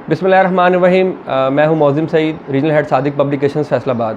بسم اللہ الرحمن الرحیم. میں ہوں معظم سعید, ریجنل ہیڈ صادق پبلیکیشنز فیصل آباد.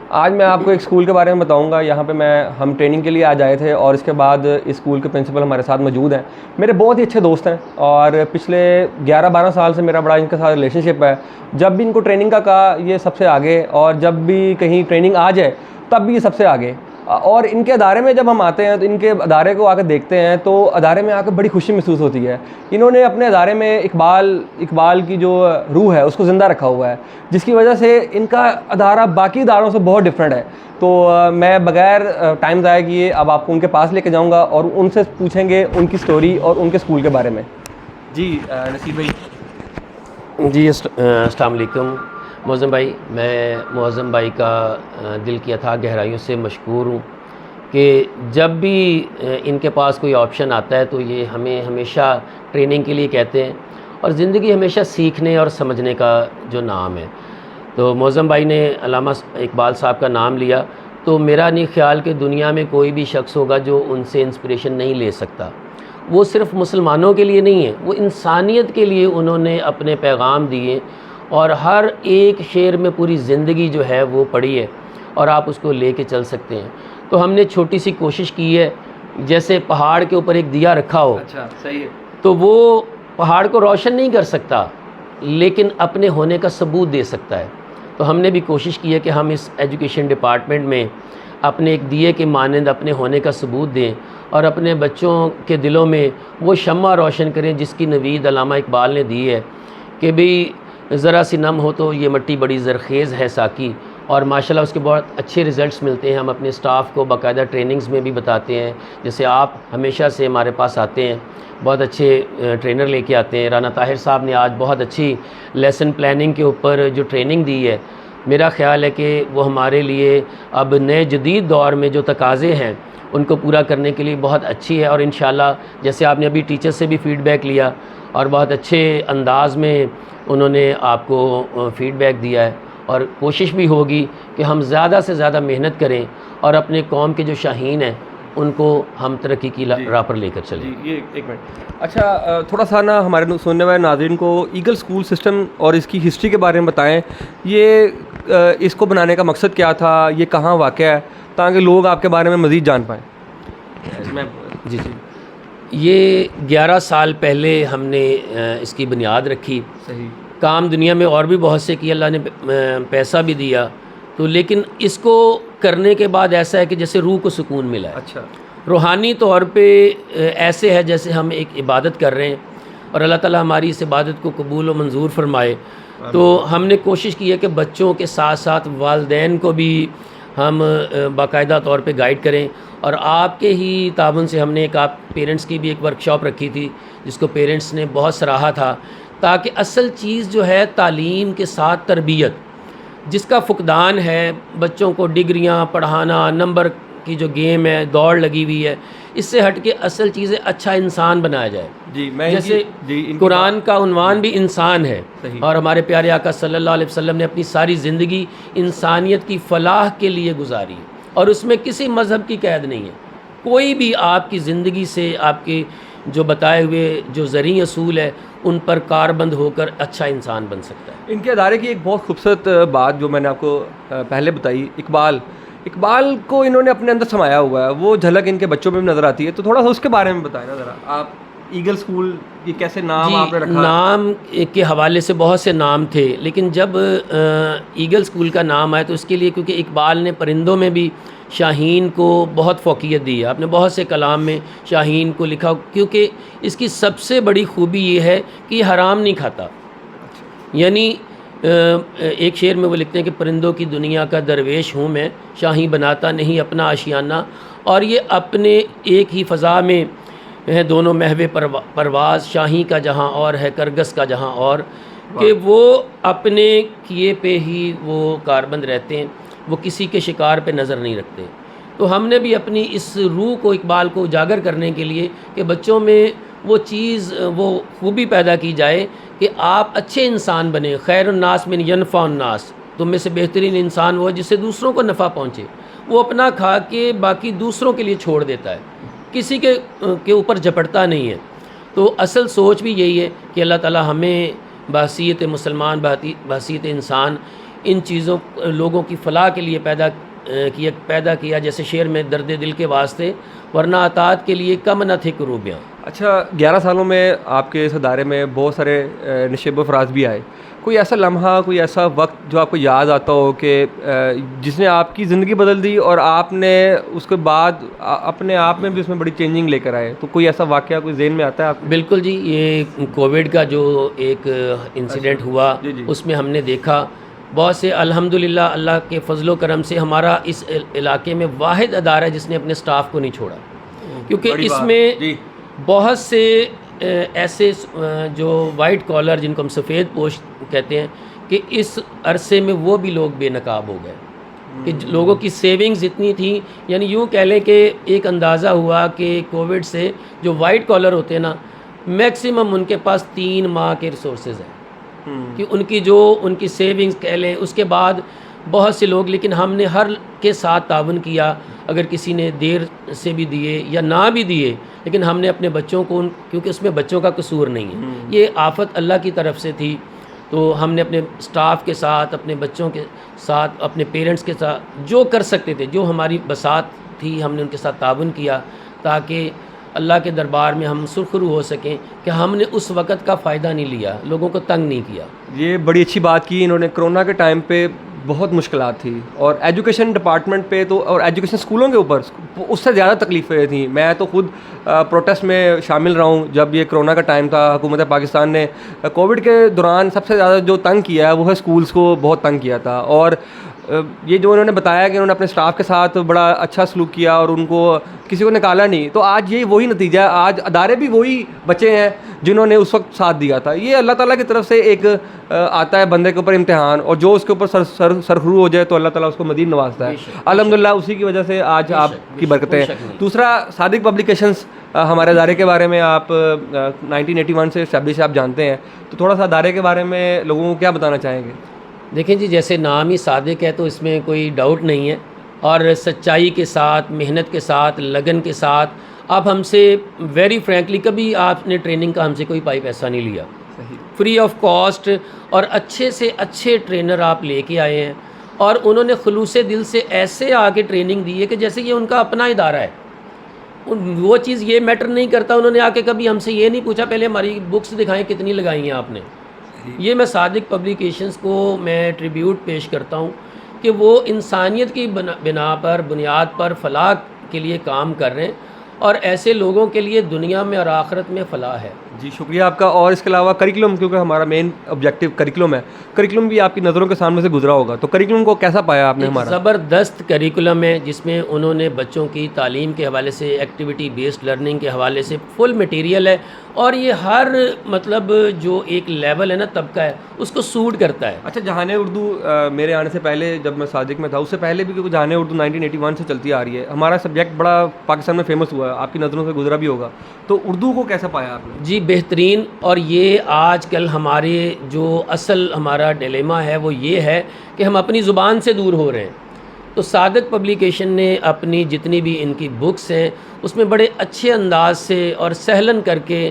آج میں آپ کو ایک اسکول کے بارے میں بتاؤں گا. یہاں پہ ہم ٹریننگ کے لیے آج آئے تھے اور اس کے بعد اس اسکول کے پرنسپل ہمارے ساتھ موجود ہیں. میرے بہت ہی اچھے دوست ہیں اور پچھلے 11-12 سال سے میرا بڑا ان کے ساتھ ریلیشن شپ ہے. جب بھی ان کو ٹریننگ کا کہا یہ سب سے آگے, اور جب بھی کہیں ٹریننگ آ جائے تب بھی یہ سب سے آگے. اور ان کے ادارے میں جب ہم آتے ہیں تو ان کے ادارے کو آ کے دیکھتے ہیں تو ادارے میں آ کے بڑی خوشی محسوس ہوتی ہے. انہوں نے اپنے ادارے میں اقبال کی جو روح ہے اس کو زندہ رکھا ہوا ہے, جس کی وجہ سے ان کا ادارہ باقی اداروں سے بہت ڈفرینٹ ہے. تو میں بغیر ٹائم ضائع کیے اب آپ کو ان کے پاس لے کے جاؤں گا اور ان سے پوچھیں گے ان کی سٹوری اور ان کے اسکول کے بارے میں. جی نصیر بھائی. جی السلام علیکم معظم بھائی. میں معظم بھائی کا دل کی اتھاہ گہرائیوں سے مشکور ہوں کہ جب بھی ان کے پاس کوئی آپشن آتا ہے تو یہ ہمیں ہمیشہ ٹریننگ کے لیے کہتے ہیں, اور زندگی ہمیشہ سیکھنے اور سمجھنے کا جو نام ہے. تو معظم بھائی نے علامہ اقبال صاحب کا نام لیا تو میرا نہیں خیال کہ دنیا میں کوئی بھی شخص ہوگا جو ان سے انسپریشن نہیں لے سکتا. وہ صرف مسلمانوں کے لیے نہیں ہے, وہ انسانیت کے لیے انہوں نے اپنے پیغام دیے, اور ہر ایک شعر میں پوری زندگی جو ہے وہ پڑھی ہے, اور آپ اس کو لے کے چل سکتے ہیں. تو ہم نے چھوٹی سی کوشش کی ہے, جیسے پہاڑ کے اوپر ایک دیا رکھا ہو. اچھا صحیح ہے. تو وہ پہاڑ کو روشن نہیں کر سکتا لیکن اپنے ہونے کا ثبوت دے سکتا ہے. تو ہم نے بھی کوشش کی ہے کہ ہم اس ایجوکیشن ڈپارٹمنٹ میں اپنے ایک دیے کے مانند اپنے ہونے کا ثبوت دیں, اور اپنے بچوں کے دلوں میں وہ شمع روشن کریں جس کی نوید علامہ اقبال نے دی ہے کہ بھئی ذرا سی نم ہو تو یہ مٹی بڑی زرخیز ہے ساقی. اور ماشاءاللہ اس کے بہت اچھے ریزلٹس ملتے ہیں. ہم اپنے اسٹاف کو باقاعدہ ٹریننگز میں بھی بتاتے ہیں, جیسے آپ ہمیشہ سے ہمارے پاس آتے ہیں, بہت اچھے ٹرینر لے کے آتے ہیں. رانا طاہر صاحب نے آج بہت اچھی لیسن پلاننگ کے اوپر جو ٹریننگ دی ہے, میرا خیال ہے کہ وہ ہمارے لیے اب نئے جدید دور میں جو تقاضے ہیں ان کو پورا کرنے کے لیے بہت اچھی ہے. اور انشاءاللہ جیسے آپ نے ابھی ٹیچر سے بھی فیڈ بیک لیا اور بہت اچھے انداز میں انہوں نے آپ کو فیڈ بیک دیا ہے, اور کوشش بھی ہوگی کہ ہم زیادہ سے زیادہ محنت کریں اور اپنے قوم کے جو شاہین ہیں ان کو ہم ترقی کی راہ پر لے کر چلیں. جی یہ ایک منٹ. اچھا تھوڑا سا نا ہمارے سننے والے ناظرین کو ایگل اسکول سسٹم اور اس کی ہسٹری کے بارے میں بتائیں. یہ اس کو بنانے کا مقصد کیا تھا, یہ کہاں واقع ہے, تاکہ لوگ آپ کے بارے میں مزید جان پائیں. جی یہ 11 سال پہلے ہم نے اس کی بنیاد رکھی. صحیح. کام دنیا میں اور بھی بہت سے کیے, اللہ نے پیسہ بھی دیا, تو لیکن اس کو کرنے کے بعد ایسا ہے کہ جیسے روح کو سکون ملا ہے. اچھا. روحانی طور پہ ایسے ہے جیسے ہم ایک عبادت کر رہے ہیں, اور اللہ تعالیٰ ہماری اس عبادت کو قبول و منظور فرمائے. تو ہم نے کوشش کی ہے کہ بچوں کے ساتھ ساتھ والدین کو بھی ہم باقاعدہ طور پہ گائیڈ کریں, اور آپ کے ہی تعاون سے ہم نے ایک پیرنٹس کی بھی ایک ورکشاپ رکھی تھی جس کو پیرنٹس نے بہت سراہا تھا, تاکہ اصل چیز جو ہے تعلیم کے ساتھ تربیت, جس کا فقدان ہے, بچوں کو ڈگریاں پڑھانا, نمبر کی جو گیم ہے, دوڑ لگی ہوئی ہے, اس سے ہٹ کے اصل چیز ہے اچھا انسان بنایا جائے. جیسے قرآن کا عنوان بھی انسان ہے, اور ہمارے پیارے آقا صلی اللہ علیہ وسلم نے اپنی ساری زندگی انسانیت کی فلاح کے لیے گزاری, اور اس میں کسی مذہب کی قید نہیں ہے. کوئی بھی آپ کی زندگی سے آپ کے جو بتائے ہوئے جو زرعی اصول ہے ان پر کاربند ہو کر اچھا انسان بن سکتا ہے. ان کے ادارے کی ایک بہت خوبصورت بات جو میں نے آپ کو پہلے بتائی, اقبال کو انہوں نے اپنے اندر سمایا ہوا ہے, وہ جھلک ان کے بچوں میں بھی نظر آتی ہے. تو تھوڑا سا اس کے بارے میں بتائیں نا ذرا. آپ ایگل اسکول یہ کیسے نام آپ نے رکھا؟ نام کے حوالے سے بہت سے نام تھے, لیکن جب ایگل اسکول کا نام آیا تو اس کے لیے کیونکہ اقبال نے پرندوں میں بھی شاہین کو بہت فوقیت دی ہے. آپ نے بہت سے کلام میں شاہین کو لکھا, کیونکہ اس کی سب سے بڑی خوبی یہ ہے کہ یہ حرام نہیں کھاتا. یعنی ایک شعر میں وہ لکھتے ہیں کہ پرندوں کی دنیا کا درویش ہوں میں, شاہی بناتا نہیں اپنا آشیانہ. اور یہ اپنے ایک ہی فضا میں ہے دونوں محو پرواز, شاہی کا جہاں اور ہے کرگس کا جہاں اور, کہ وہ اپنے کیے پہ ہی وہ کاربند رہتے ہیں, وہ کسی کے شکار پہ نظر نہیں رکھتے. تو ہم نے بھی اپنی اس روح کو اقبال کو اجاگر کرنے کے لیے کہ بچوں میں وہ چیز وہ خوبی پیدا کی جائے کہ آپ اچھے انسان بنیں. خیر الناس من ینفع الناس, تم میں سے بہترین انسان وہ جس سے دوسروں کو نفع پہنچے. وہ اپنا کھا کے باقی دوسروں کے لیے چھوڑ دیتا ہے, کسی کے اوپر جھپٹتا نہیں ہے. تو اصل سوچ بھی یہی ہے کہ اللہ تعالیٰ ہمیں بحیثیت مسلمان، بحیثیت انسان، ان چیزوں لوگوں کی فلاح کے لیے پیدا کیا جیسے شعر میں درد دل کے واسطے، ورنہ اطاعت کے لیے کم نہ تھے کروبیاں۔ اچھا 11 سالوں میں آپ کے اس ادارے میں بہت سارے نشیب و فراز بھی آئے، کوئی ایسا لمحہ، کوئی ایسا وقت جو آپ کو یاد آتا ہو کہ جس نے آپ کی زندگی بدل دی اور آپ نے اس کے بعد اپنے آپ میں بھی اس میں بڑی چینجنگ لے کر آئے، تو کوئی ایسا واقعہ کوئی ذہن میں آتا ہے آپ کو؟ بالکل جی، یہ کووڈ کا جو ایک انسیڈنٹ ہوا، جی اس میں ہم نے دیکھا بہت سے، الحمدللہ اللہ کے فضل و کرم سے ہمارا اس علاقے میں واحد ادارہ ہے جس نے اپنے سٹاف کو نہیں چھوڑا، کیونکہ اس میں بہت سے ایسے جو وائٹ کالر جن کو ہم سفید پوش کہتے ہیں کہ اس عرصے میں وہ بھی لوگ بے نقاب ہو گئے، کہ لوگوں کی سیونگز اتنی تھیں، یعنی یوں کہہ لیں کہ ایک اندازہ ہوا کہ کووڈ سے جو وائٹ کالر ہوتے ہیں نا، میکسیمم ان کے پاس 3 ماہ کے ریسورسز ہیں، کہ ان کی سیونگز کہہ لیں۔ اس کے بعد بہت سے لوگ، لیکن ہم نے ہر کے ساتھ تعاون کیا، اگر کسی نے دیر سے بھی دیے یا نہ بھی دیے، لیکن ہم نے اپنے بچوں کو، کیونکہ اس میں بچوں کا قصور نہیں ہے، یہ آفت اللہ کی طرف سے تھی، تو ہم نے اپنے سٹاف کے ساتھ، اپنے بچوں کے ساتھ، اپنے پیرنٹس کے ساتھ جو کر سکتے تھے، جو ہماری بساط تھی، ہم نے ان کے ساتھ تعاون کیا تاکہ اللہ کے دربار میں ہم سرخرو ہو سکیں کہ ہم نے اس وقت کا فائدہ نہیں لیا، لوگوں کو تنگ نہیں کیا۔ یہ بڑی اچھی بات کی انہوں نے۔ کرونا کے ٹائم پہ بہت مشکلات تھی، اور ایجوکیشن ڈپارٹمنٹ پہ تو، اور ایجوکیشن اسکولوں کے اوپر اس سے زیادہ تکلیفیں تھیں۔ میں تو خود پروٹیسٹ میں شامل رہا ہوں جب یہ کرونا کا ٹائم تھا۔ حکومت پاکستان نے کووڈ کے دوران سب سے زیادہ جو تنگ کیا ہے وہ ہے اسکولس کو بہت تنگ کیا تھا، اور یہ جو انہوں نے بتایا کہ انہوں نے اپنے اسٹاف کے ساتھ بڑا اچھا سلوک کیا اور ان کو کسی کو نکالا نہیں، تو آج یہی وہی نتیجہ ہے، آج ادارے بھی وہی بچے ہیں جنہوں نے اس وقت ساتھ دیا تھا۔ یہ اللہ تعالیٰ کی طرف سے ایک آتا ہے بندے کے اوپر امتحان، اور جو اس کے اوپر سرخرو ہو جائے تو اللہ تعالیٰ اس کو مزید نوازتا ہے۔ الحمدللہ اسی کی وجہ سے آج آپ کی برکتیں ہیں۔ دوسرا، صادق پبلیکیشنز ہمارے ادارے کے بارے میں آپ 1981 سے اسٹیبلش آپ جانتے ہیں، تو تھوڑا سا ادارے کے بارے میں لوگوں کو کیا بتانا چاہیں گے؟ دیکھیں جی، جیسے نام ہی صادق ہے تو اس میں کوئی ڈاؤٹ نہیں ہے، اور سچائی کے ساتھ، محنت کے ساتھ، لگن کے ساتھ آپ ہم سے ویری فرینکلی، کبھی آپ نے ٹریننگ کا ہم سے کوئی پائی پیسہ نہیں لیا، فری آف کاسٹ، اور اچھے سے اچھے ٹرینر آپ لے کے آئے ہیں، اور انہوں نے خلوص دل سے ایسے آ کے ٹریننگ دی ہے کہ جیسے یہ ان کا اپنا ادارہ ہے۔ وہ چیز یہ میٹر نہیں کرتا، انہوں نے آ کے کبھی ہم سے یہ نہیں پوچھا پہلے ہماری بکس دکھائیں کتنی لگائی ہیں آپ نے۔ یہ میں صادق پبلیکیشنز کو میں ٹریبیوٹ پیش کرتا ہوں کہ وہ انسانیت کی بنیاد پر فلاح کے لیے کام کر رہے ہیں، اور ایسے لوگوں کے لیے دنیا میں اور آخرت میں فلاح ہے۔ جی شکریہ آپ کا۔ اور اس کے علاوہ کریکلم، کیونکہ ہمارا مین آبجیکٹو کریکلم ہے، کریکلم بھی آپ کی نظروں کے سامنے سے گزرا ہوگا، تو کریکلم کو کیسا پایا آپ نے؟ ہمارا زبردست کریکلم ہے، جس میں انہوں نے بچوں کی تعلیم کے حوالے سے، ایکٹیویٹی بیسڈ لرننگ کے حوالے سے فل مٹیریل ہے، اور یہ ہر مطلب جو ایک لیول ہے نا، طبقہ ہے، اس کو سوٹ کرتا ہے۔ اچھا، جہان اردو میرے آنے سے پہلے جب میں صادق میں تھا، اس سے پہلے بھی کیونکہ جہان اردو 1981 سے چلتی آ رہی ہے، ہمارا سبجیکٹ بڑا پاکستان میں فیمس ہوا ہے، آپ کی نظروں سے گزرا بھی ہوگا، تو اردو کو کیسا پایا آپ نے؟ جی بہترین، اور یہ آج کل ہمارے جو اصل ہمارا ڈیلیما ہے وہ یہ ہے کہ ہم اپنی زبان سے دور ہو رہے ہیں، تو صادق پبلیکیشن نے اپنی جتنی بھی ان کی بکس ہیں اس میں بڑے اچھے انداز سے اور سہلن کر کے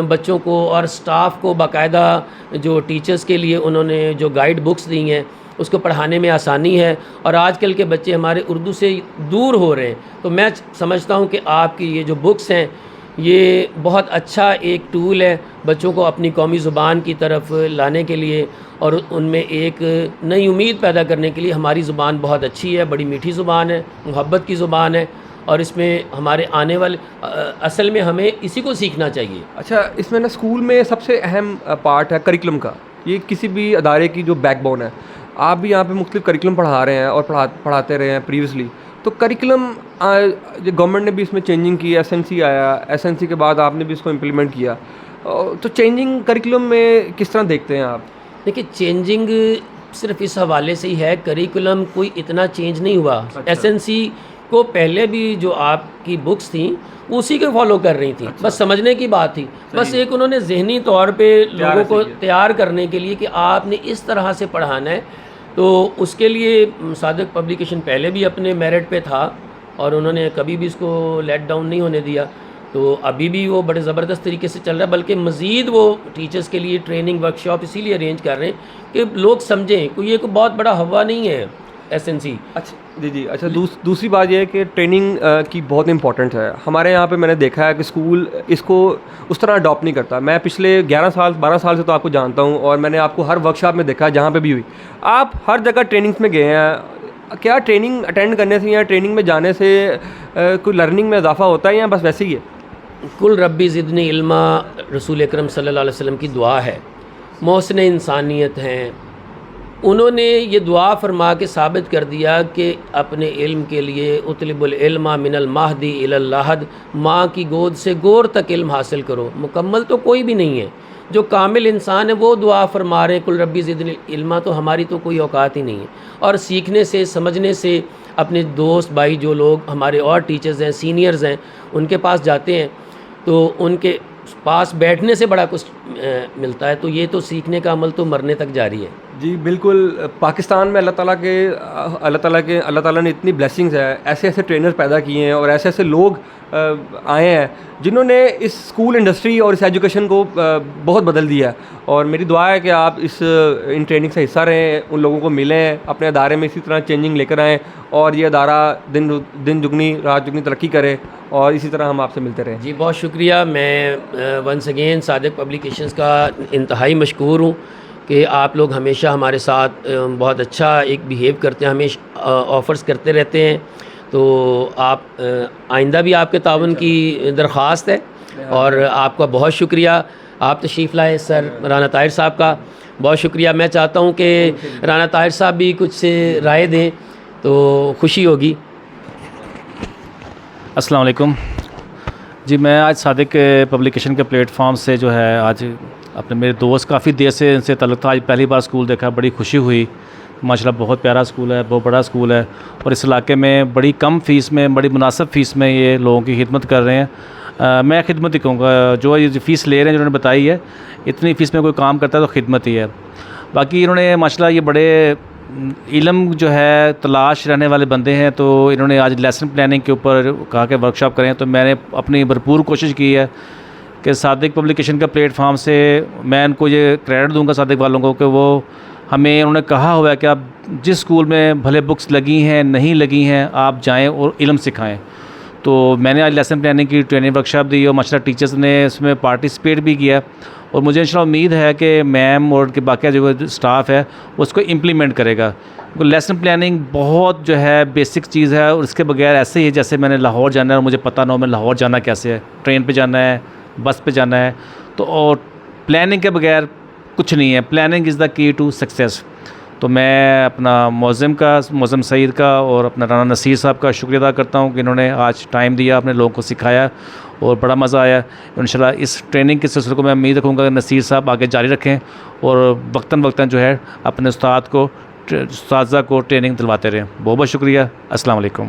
بچوں کو اور سٹاف کو باقاعدہ جو ٹیچرز کے لیے انہوں نے جو گائیڈ بکس دی ہیں اس کو پڑھانے میں آسانی ہے، اور آج کل کے بچے ہمارے اردو سے دور ہو رہے ہیں، تو میں سمجھتا ہوں کہ آپ کی یہ جو بکس ہیں یہ بہت اچھا ایک ٹول ہے بچوں کو اپنی قومی زبان کی طرف لانے کے لیے، اور ان میں ایک نئی امید پیدا کرنے کے لیے۔ ہماری زبان بہت اچھی ہے، بڑی میٹھی زبان ہے، محبت کی زبان ہے، اور اس میں ہمارے آنے والے اصل میں ہمیں اسی کو سیکھنا چاہیے۔ اچھا، اس میں نا اسکول میں سب سے اہم پارٹ ہے کریکلم کا، یہ کسی بھی ادارے کی جو بیک بون ہے۔ آپ بھی یہاں پہ مختلف کریکلم پڑھا رہے ہیں اور پڑھاتے رہے ہیں پریویسلی، تو کریکلم گورنمنٹ نے بھی اس میں چینجنگ کی، ایس این سی آیا، ایس این سی کے بعد آپ نے بھی اس کو امپلیمنٹ کیا، تو چینجنگ کریکلم میں کس طرح دیکھتے ہیں آپ؟ دیکھیے، چینجنگ صرف اس حوالے سے ہی ہے، کریکولم کوئی اتنا چینج نہیں ہوا۔ ایس این سی کو پہلے بھی جو آپ کی بکس تھیں اسی کو فالو کر رہی تھیں، بس سمجھنے کی بات تھی، بس ایک انہوں نے ذہنی طور پہ لوگوں کو تیار کرنے کے لیے کہ آپ نے اس طرح سے پڑھانا ہے، تو اس کے لیے صادق پبلیکیشن پہلے بھی اپنے میرٹ پہ تھا، اور انہوں نے کبھی بھی اس کو لیٹ ڈاؤن نہیں ہونے دیا۔ تو ابھی بھی وہ بڑے زبردست طریقے سے چل رہا ہے، بلکہ مزید وہ ٹیچرز کے لیے ٹریننگ ورکشاپ اسی لیے ارینج کر رہے ہیں کہ لوگ سمجھیں کوئی یہ کوئی بہت بڑا ہوا نہیں ہے SNC۔ اچھا جی اچھا، دوسری بات یہ ہے کہ ٹریننگ کی بہت امپورٹنٹ ہے ہمارے یہاں پہ۔ میں نے دیکھا ہے کہ اسکول اس کو اس طرح اڈاپٹ نہیں کرتا۔ میں پچھلے 12 سال سے تو آپ کو جانتا ہوں، اور میں نے آپ کو ہر ورک شاپ میں دیکھا ہے جہاں پہ بھی ہوئی۔ آپ ہر جگہ ٹریننگس میں گئے ہیں، کیا ٹریننگ اٹینڈ کرنے سے یا ٹریننگ میں جانے سے کوئی لرننگ میں اضافہ ہوتا ہے یا بس ویسے ہی ہے؟ کل ربی زدنی علما رسول اکرم صلی اللہ علیہ وسلم کی دعا ہے۔ محسن انسانیت ہیں، انہوں نے یہ دعا فرما کے ثابت کر دیا کہ اپنے علم کے لیے اطلب العلم من المہدی الی اللحد، ماں کی گود سے گور تک علم حاصل کرو۔ مکمل تو کوئی بھی نہیں ہے، جو کامل انسان ہے وہ دعا فرما رہے ہیں کل ربی زدنی علما، تو ہماری تو کوئی اوقات ہی نہیں ہے۔ اور سیکھنے سے سمجھنے سے اپنے دوست بھائی جو لوگ ہمارے اور ٹیچرز ہیں، سینئرز ہیں، ان کے پاس جاتے ہیں تو ان کے پاس بیٹھنے سے بڑا کچھ ملتا ہے۔ تو یہ تو سیکھنے کا عمل تو مرنے تک جاری ہے۔ جی بالکل، پاکستان میں اللہ تعالیٰ نے اتنی بلیسنگز ہے، ایسے ایسے ٹرینر پیدا کیے ہیں اور ایسے ایسے لوگ آئے ہیں جنہوں نے اس اسکول انڈسٹری اور اس ایجوکیشن کو بہت بدل دیا ہے۔ اور میری دعا ہے کہ آپ ان ٹریننگ سے حصہ رہیں، ان لوگوں کو ملیں، اپنے ادارے میں اسی طرح چینجنگ لے کر آئیں، اور یہ ادارہ دن دگنی رات دگنی ترقی کرے، اور اسی طرح ہم آپ سے ملتے رہیں۔ جی بہت شکریہ۔ میں ونس اگین صادق پبلیکیشنز کا انتہائی مشکور ہوں کہ آپ لوگ ہمیشہ ہمارے ساتھ بہت اچھا ایک بیہیو کرتے ہیں، ہمیشہ آفرز کرتے رہتے ہیں۔ تو آپ آئندہ بھی آپ کے تعاون کی درخواست ہے، اور آپ کا بہت شکریہ۔ آپ تشریف لائے سر رانا طاہر صاحب کا بہت شکریہ۔ میں چاہتا ہوں کہ رانا طاہر صاحب بھی کچھ رائے دیں تو خوشی ہوگی۔ السلام علیکم جی، میں آج صادق پبلیکیشن کے پلیٹ فارم سے جو ہے آج اپنے میرے دوست کافی دیر سے ان سے تعلق تھا، آج پہلی بار اسکول دیکھا، بڑی خوشی ہوئی۔ ماشاءاللہ بہت پیارا اسکول ہے، بہت بڑا اسکول ہے، اور اس علاقے میں بڑی کم فیس میں، بڑی مناسب فیس میں یہ لوگوں کی خدمت کر رہے ہیں۔ میں خدمت ہی کہوں گا، جو یہ فیس لے رہے ہیں جنہوں نے بتائی ہے، اتنی فیس میں کوئی کام کرتا ہے تو خدمت ہی ہے۔ باقی انہوں نے ماشاءاللہ یہ بڑے علم جو ہے تلاش رہنے والے بندے ہیں، تو انہوں نے آج لیسن پلاننگ کے اوپر کہا کہ ورک شاپ کریں، تو میں نے اپنی بھرپور کوشش کی ہے کہ صادق پبلیکیشن کا پلیٹ فارم سے میں ان کو یہ کریڈٹ دوں گا صادق والوں کو کہ وہ ہمیں انہوں نے کہا ہوا ہے کہ آپ جس اسکول میں بھلے بکس لگی ہیں نہیں لگی ہیں آپ جائیں اور علم سکھائیں۔ تو میں نے آج لیسن پلاننگ کی ٹریننگ ورک شاپ دی، اور ماشاءاللہ ٹیچرز نے اس میں پارٹیسپیٹ بھی کیا، اور مجھے انشاءاللہ امید ہے کہ میم اور کے باقی جو اسٹاف ہے وہ اس کو امپلیمنٹ کرے گا۔ لیسن پلاننگ بہت جو ہے بیسک چیز ہے، اور اس کے بغیر ایسے ہی جیسے میں نے لاہور جانا ہے اور مجھے پتہ نہ ہو میں لاہور جانا کیسے ہے، ٹرین پہ جانا ہے، بس پہ جانا ہے، تو اور پلاننگ کے بغیر کچھ نہیں ہے۔ پلاننگ از دا کی ٹو سکسیس۔ تو میں اپنا معظم سعید کا اور اپنا رانا نصیر صاحب کا شکریہ ادا کرتا ہوں کہ انہوں نے آج ٹائم دیا، اپنے لوگوں کو سکھایا، اور بڑا مزہ آیا۔ انشاءاللہ اس ٹریننگ کے سلسلے کو میں امید رکھوں گا کہ نصیر صاحب آگے جاری رکھیں، اور وقتاً جو ہے اپنے اساتذہ کو ٹریننگ دلواتے رہیں۔ بہت بہت شکریہ۔ السلام علیکم۔